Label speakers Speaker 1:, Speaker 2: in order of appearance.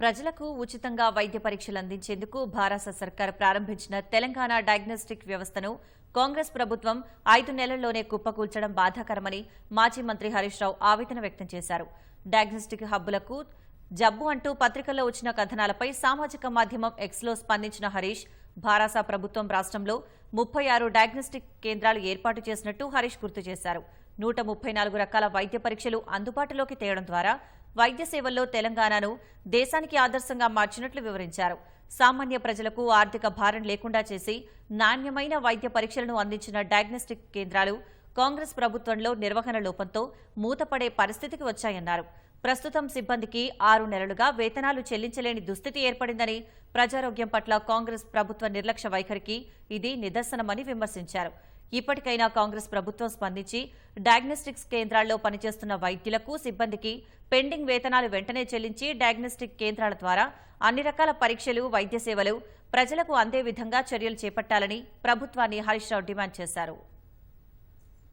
Speaker 1: ప్రజలకు ఉచితంగా వైద్య పరీక్షలు అందించేందుకు భారత సర్కార్ ప్రారంభించిన తెలంగాణ డయాగ్నోస్టిక్ వ్యవస్థను కాంగ్రెస్ ప్రభుత్వం 5 నెలల్లోనే కుప్పకూల్చడం బాధాకరమని మాజీ మంత్రి హరీష్ రావు ఆవేదన వ్యక్తం చేశారు. డయాగ్నోస్టిక్ హబ్బులకు జబ్బు అంటూ పత్రికల్లో వచ్చిన కథనాలపై సామాజిక మాధ్యమం ఎక్స్లో స్పందించిన హరీష్, భారత ప్రభుత్వం రాష్ట్రంలో 36 డయాగ్నోస్టిక్ కేంద్రాలు ఏర్పాటు చేసినట్టు హరీష్ గుర్తు చేశారు. 134 రకాల వైద్య పరీక్షలు అందుబాటులోకి తేవడం ద్వారా వైద్య సేవల్లో తెలంగాణను దేశానికి ఆదర్శంగా మార్చినట్లు వివరించారు. సామాన్య ప్రజలకు ఆర్థిక భారం లేకుండా చేసి నాణ్యమైన వైద్య పరీక్షలను అందించిన డయాగ్నోస్టిక్ కేంద్రాలు కాంగ్రెస్ ప్రభుత్వంలో నిర్వహణ లోపంతో మూతపడే పరిస్థితికి వచ్చాయన్నారు. ప్రస్తుతం సిబ్బందికి 6 నెలలుగా వేతనాలు చెల్లించలేని దుస్థితి ఏర్పడిందని, ప్రజారోగ్యం పట్ల కాంగ్రెస్ ప్రభుత్వ నిర్లక్ష్య వైఖరికి ఇది నిదర్శనమని విమర్శించారు. ఇప్పటికైనా కాంగ్రెస్ ప్రభుత్వం స్పందించి డయాగ్నోస్టిక్స్ కేంద్రాల్లో పనిచేస్తున్న వైద్యులకు, సిబ్బందికి పెండింగ్ వేతనాలు వెంటనే చెల్లించి డయాగ్నోస్టిక్ కేంద్రాల ద్వారా అన్ని రకాల పరీక్షలు, వైద్య సేవలు ప్రజలకు అందే విధంగా చర్యలు చేపట్టాలని ప్రభుత్వాన్ని హరీష్ రావు డిమాండ్ చేశారు.